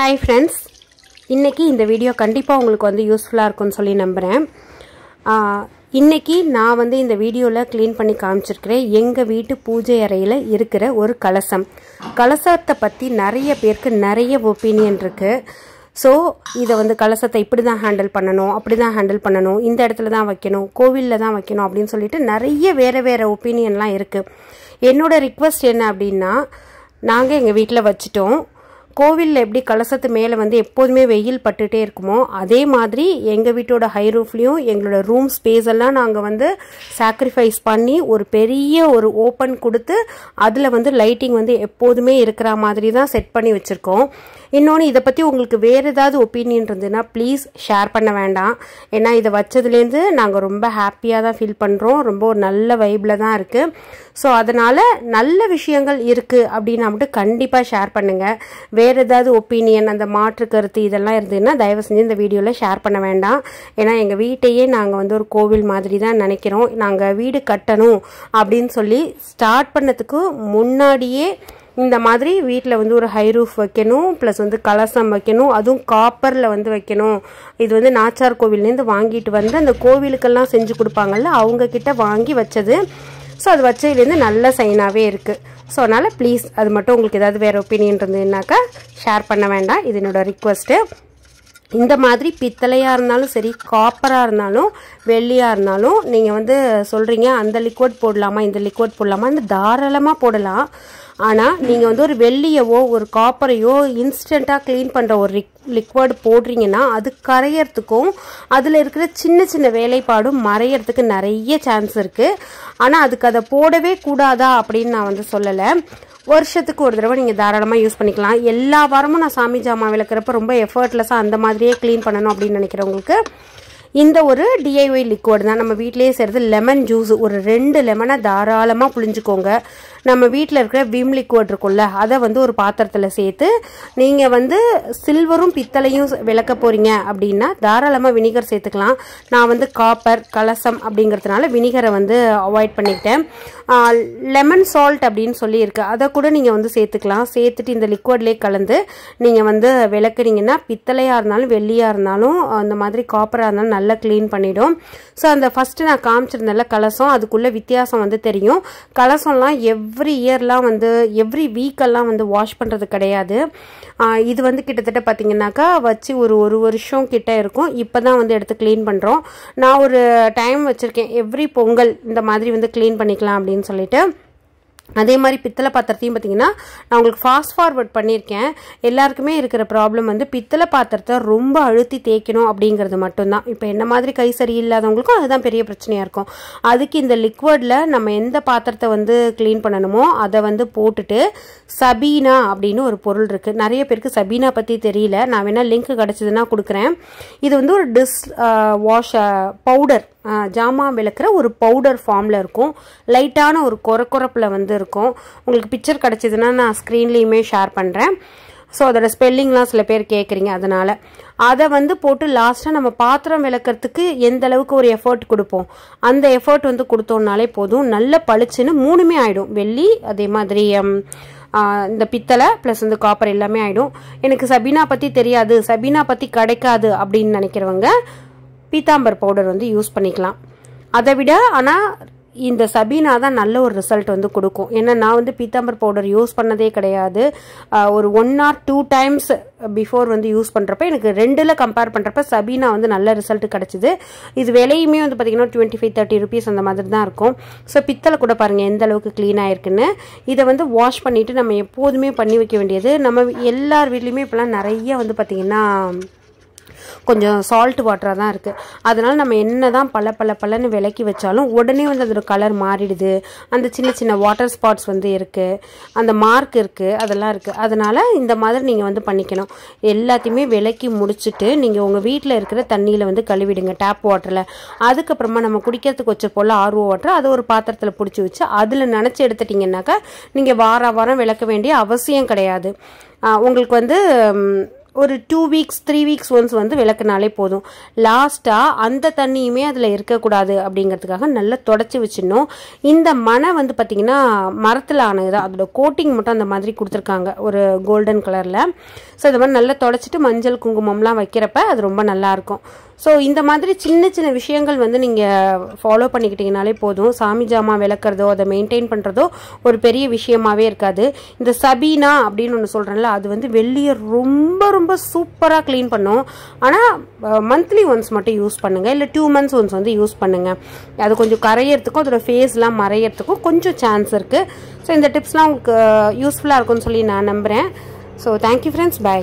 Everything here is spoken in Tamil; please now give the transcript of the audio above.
Hi friends, இன்னைக்கு இந்த வீடியோ கண்டிப்பா உங்களுக்கு வந்து யூஸ்ஃபுல்லா இருக்கும்னு சொல்லி நம்புறேன். இன்னைக்கு நான் வந்து இந்த வீடியோல க்ளீன் பண்ணி காமிச்சிருக்கிறேன் எங்க வீட்டு பூஜை அறையில இருக்கிற ஒரு கலசம். கலசத்தை பத்தி நிறைய பேருக்கு நிறைய ஒபினியன் இருக்கு. சோ இத வந்து கலசத்தை இப்படி தான் ஹேண்டில் பண்ணனும், அப்படி தான் ஹேண்டில் பண்ணனும், இந்த இடத்துல தான் வைக்கணும், கோவில்ல தான் வைக்கணும் அப்படினு சொல்லிட்டு நிறைய வேற ஒபினியன்லாம் இருக்கு. என்னோட ரிக்வெஸ்ட் என்ன அப்படினா நாங்க எங்க வீட்ல வச்சிட்டோம். கோவில்ல எப்படி கலசத்து மேல வந்து எப்போதுமே வெயில் பட்டுட்டே இருக்குமோ அதே மாதிரி எங்க வீட்டோட ஹை ரூஃப்லயும் எங்களோட ரூம் ஸ்பேஸ் எல்லாம் நாங்க வந்து சாக்ரிஃபைஸ் பண்ணி ஒரு பெரிய ஒரு ஓபன் கொடுத்து அதுல வந்து லைட்டிங் வந்து எப்போதுமே இருக்கிற மாதிரி தான் செட் பண்ணி வச்சிருக்கோம். இன்னொன்னு இத பத்தி உங்களுக்கு வேற ஏதாவது ஒபினியன் இருந்ததுன்னா ப்ளீஸ் ஷேர் பண்ண வேண்டாம். ஏன்னா இத வச்சதுலேருந்து நாங்க ரொம்ப ஹாப்பியா தான் ஃபீல் பண்றோம். ரொம்ப ஒரு நல்ல வைப்ல தான் இருக்கு. சோ அதனால நல்ல விஷயங்கள் இருக்கு அப்படினா மட்டும் கண்டிப்பா ஷேர் பண்ணுங்க. வேற ஏதாவது ஒபினியன் அந்த மாற்று கருத்து இதெல்லாம் இருந்ததுன்னா தயவு செஞ்சு இந்த வீடியோல ஷேர் பண்ண வேண்டாம். ஏன்னா எங்க வீட்டையே நாங்க வந்து ஒரு கோவில் மாதிரி தான் நினைக்கிறோம். நாங்க வீடு கட்டணும் அப்படின்னு சொல்லி ஸ்டார்ட் பண்ணதுக்கு முன்னாடியே இந்த மாதிரி வீட்டில் வந்து ஒரு ஹை ரூஃப் வைக்கணும், ப்ளஸ் வந்து கலசம் வைக்கணும், அதுவும் காப்பரில் வந்து வைக்கணும். இது வந்து நாச்சார் கோவில்லேருந்து வாங்கிட்டு வந்து அந்த கோவிலுக்கெல்லாம் செஞ்சு கொடுப்பாங்கல்ல அவங்க கிட்ட வாங்கி வச்சது. ஸோ அது வச்சதுலேருந்து நல்ல சைனாகவே இருக்குது. ஸோ அதனால் ப்ளீஸ் அது மட்டும் உங்களுக்கு ஏதாவது வேறு ஒப்பீனியன் இருந்ததுன்னாக்கா ஷேர் பண்ண வேண்டாம். இது என்னோட ரிக்வெஸ்ட்டு. இந்த மாதிரி பித்தளையாக இருந்தாலும் சரி, காப்பராக இருந்தாலும் வெள்ளியாக இருந்தாலும் நீங்கள் வந்து சொல்கிறீங்க அந்த லிக்விட் போடலாமா இந்த லிக்விட் போடலாமா அந்த தாராளமாக போடலாம். ஆனால் நீங்கள் வந்து ஒரு வெள்ளியவோ ஒரு காப்பரையோ இன்ஸ்டண்ட்டாக க்ளீன் பண்ணுற ஒரு லிக்விட் போடுறீங்கன்னா அது கரையறதுக்கும் அதில் இருக்கிற சின்ன சின்ன வேலைப்பாடும் மறையறதுக்கு நிறைய சான்ஸ் இருக்குது. ஆனால் அதுக்கு அதை போடவே கூடாதா அப்படின்னு நான் வந்து சொல்லலை. வருஷத்துக்கு ஒரு தடவை நீங்கள் தாராளமாக யூஸ் பண்ணிக்கலாம். எல்லா வாரமும் நான் சாமி ஜாமான் விளக்குறப்ப ரொம்ப எஃபர்ட்லெஸ்ஸாக அந்த மாதிரியே க்ளீன் பண்ணணும் அப்படின்னு நினைக்கிறவங்களுக்கு இந்த ஒரு டிஐஒய் லிக்விட் தான். நம்ம வீட்டிலேயே செய்கிறது லெமன் ஜூஸ். ஒரு 2 லெமனை தாராளமாக புழிஞ்சுக்கோங்க. நம்ம வீட்டில் இருக்கிற விம் லிக்விட் இருக்கும்ல அதை வந்து ஒரு பாத்திரத்தில் சேர்த்து நீங்கள் வந்து சில்வரும் பித்தளையும் விளக்க போகிறீங்க அப்படின்னா தாராளமாக வினிகர் சேர்த்துக்கலாம். நான் வந்து காப்பர் கலசம் அப்படிங்கிறதுனால வினிகரை வந்து அவாய்ட் பண்ணிக்கிட்டேன். லெமன் சால்ட் அப்படின்னு சொல்லியிருக்கு, அதை கூட நீங்கள் வந்து சேர்த்துக்கலாம். சேர்த்துட்டு இந்த லிக்விட்லேயே கலந்து நீங்கள் வந்து விளக்குறீங்கன்னா பித்தளையாக இருந்தாலும் வெள்ளியாக இருந்தாலும் அந்த மாதிரி காப்பராக இருந்தாலும் நல்லா க்ளீன் பண்ணிடும். ஸோ அந்த ஃபஸ்ட்டு நான் காமிச்சிருந்தேன்ல கலசம், அதுக்குள்ளே வித்தியாசம் வந்து தெரியும். கலசம்லாம் எவ்ரி இயர்லாம் வந்து எவ்ரி வீக்கெல்லாம் வந்து வாஷ் பண்ணுறது கிடையாது. இது வந்து கிட்டத்தட்ட பார்த்தீங்கன்னாக்கா வச்சு ஒரு வருஷம் கிட்ட இருக்கும். இப்போ தான் வந்து எடுத்து க்ளீன் பண்ணுறோம். நான் ஒரு டைம் வச்சுருக்கேன் எவ்ரி பொங்கல் இந்த மாதிரி வந்து க்ளீன் பண்ணிக்கலாம் அப்படின்னு சொல்லிட்டு. அதே மாதிரி பித்தளை பாத்திரத்தையும் பார்த்தீங்கன்னா நான் உங்களுக்கு ஃபாஸ்ட் ஃபார்வர்ட் பண்ணியிருக்கேன். எல்லாருக்குமே இருக்கிற ப்ராப்ளம் வந்து பித்தளை பாத்திரத்தை ரொம்ப அழுத்தி தேய்க்கணும் அப்படிங்கிறது மட்டும்தான். இப்போ என்ன மாதிரி கை சரியில்லாதவங்களுக்கும் அதுதான் பெரிய பிரச்சனையாக இருக்கும். அதுக்கு இந்த லிக்விடில் நம்ம எந்த பாத்திரத்தை வந்து க்ளீன் பண்ணணுமோ அதை வந்து போட்டுட்டு சபீனா அப்படின்னு ஒரு பொருள் இருக்குது. நிறைய பேருக்கு சபீனா பற்றி தெரியல. நான் வேணால் லிங்க் கிடச்சிதுன்னா கொடுக்குறேன். இது வந்து ஒரு வாஷ் பவுடர், ஜாமான் விளக்குற ஒரு பவுடர் ஃபார்மில் இருக்கும். லைட்டான ஒரு கொரப்பில் வந்து இருக்கும். உங்களுக்கு பிக்சர் கிடச்சிதுன்னா நான் ஸ்க்ரீன்லேயுமே ஷேர் பண்ணுறேன். ஸோ அதோட ஸ்பெல்லிங்லாம் சில பேர் கேட்குறீங்க, அதனால் அதை வந்து போட்டு லாஸ்ட்டாக நம்ம பாத்திரம் விளக்கிறதுக்கு எந்த அளவுக்கு ஒரு எஃபர்ட் கொடுப்போம் அந்த எஃபர்ட் வந்து கொடுத்தோம்னாலே போதும். நல்ல பளிச்சுன்னு 3மே ஆகிடும். வெள்ளி அதே மாதிரி இந்த பித்தளை ப்ளஸ் இந்த காப்பர் எல்லாமே ஆகிடும். எனக்கு சபீனா பற்றி தெரியாது, சபீனா பற்றி கிடைக்காது அப்படின்னு நினைக்கிறவங்க பீத்தாம்பர் பவுடர் வந்து யூஸ் பண்ணிக்கலாம். அதை விட ஆனால் இந்த சபீனா தான் நல்ல ஒரு ரிசல்ட் வந்து கொடுக்கும். ஏன்னா நான் வந்து பீத்தாம்பர் பவுடர் யூஸ் பண்ணதே கிடையாது. ஒரு 1 or 2 times பிஃபோர் வந்து யூஸ் பண்ணுறப்ப எனக்கு 2ல் கம்பேர் பண்ணுறப்ப சபீனா வந்து நல்ல ரிசல்ட் கிடச்சிது. இது விலையுமே வந்து பார்த்திங்கன்னா 25-30 rupees அந்த மாதிரி தான் இருக்கும். ஸோ பித்தளை கூட பாருங்கள் எந்த அளவுக்கு க்ளீன் ஆகிருக்குன்னு. இதை வந்து வாஷ் பண்ணிவிட்டு நம்ம எப்போதுமே பண்ணி வைக்க வேண்டியது. நம்ம எல்லார் வீட்லேயுமே இப்போலாம் நிறைய வந்து பார்த்திங்கன்னா கொஞ்சம் சால்ட் வாட்டராக தான் இருக்குது. அதனால் நம்ம என்ன தான் பல்லன்னு விளக்கி வச்சாலும் உடனே வந்து அதோட கலர் மாறிடுது. அந்த சின்ன சின்ன வாட்டர் ஸ்பாட்ஸ் வந்து இருக்குது, அந்த மார்க் இருக்குது, அதெல்லாம் இருக்குது. அதனால் இந்த மாதிரி நீங்கள் வந்து பண்ணிக்கணும். எல்லாத்தையுமே விளக்கி முடிச்சுட்டு நீங்கள் உங்கள் வீட்டில் இருக்கிற தண்ணியில் வந்து கழுவிடுங்க, டேப் வாட்டரில். அதுக்கப்புறமா நம்ம குடிக்கிறதுக்கு வச்ச போல் ஆர்ஓ வாட்டர் அதை ஒரு பாத்திரத்தில் பிடிச்சி வச்சு அதில் நினச்சி எடுத்துட்டிங்கன்னாக்கா நீங்கள் வாரம் விளக்க வேண்டிய அவசியம் கிடையாது. உங்களுக்கு வந்து ஒரு 2 வீக்ஸ் 3 வீக்ஸ் ஒன்ஸ் வந்து விளக்குனாலே போதும். லாஸ்ட்டாக அந்த தண்ணியுமே அதில் இருக்கக்கூடாது அப்படிங்கிறதுக்காக நல்லா தொடச்சி வச்சிடணும். இந்த மனை வந்து பார்த்திங்கன்னா மரத்தில் ஆனது தான், அதோட கோட்டிங் மட்டும் அந்த மாதிரி கொடுத்துருக்காங்க ஒரு கோல்டன் கலரில். ஸோ இந்த மாதிரி நல்லா தொடச்சிட்டு மஞ்சள் குங்குமம்லாம் வைக்கிறப்ப அது ரொம்ப நல்லாயிருக்கும். ஸோ இந்த மாதிரி சின்ன சின்ன விஷயங்கள் வந்து நீங்கள் ஃபாலோ பண்ணிக்கிட்டீங்கனாலே போதும். சாமி ஜாமான் விளக்குறதோ அதை மெயின்டைன் பண்ணுறதோ ஒரு பெரிய விஷயமாகவே இருக்காது. இந்த சபீனா அப்படின்னு ஒன்று சொல்கிறேன்ல, அது வந்து வெள்ளியை ரொம்ப ரொம்ப சூப்பராக க்ளீன் பண்ணும். ஆனால் மந்த்லி ஒன்ஸ் மட்டும் யூஸ் பண்ணுங்கள், இல்லை 2 months ஒன்ஸ் வந்து யூஸ் பண்ணுங்கள். அது கொஞ்சம் கரையிறதுக்கும் அதோட ஃபேஸ்லாம் மறையிறதுக்கும் கொஞ்சம் சான்ஸ் இருக்குது. ஸோ இந்த டிப்ஸ்லாம் உங்களுக்கு யூஸ்ஃபுல்லாக இருக்கும்னு சொல்லி நான் நம்புகிறேன். So thank you friends, by.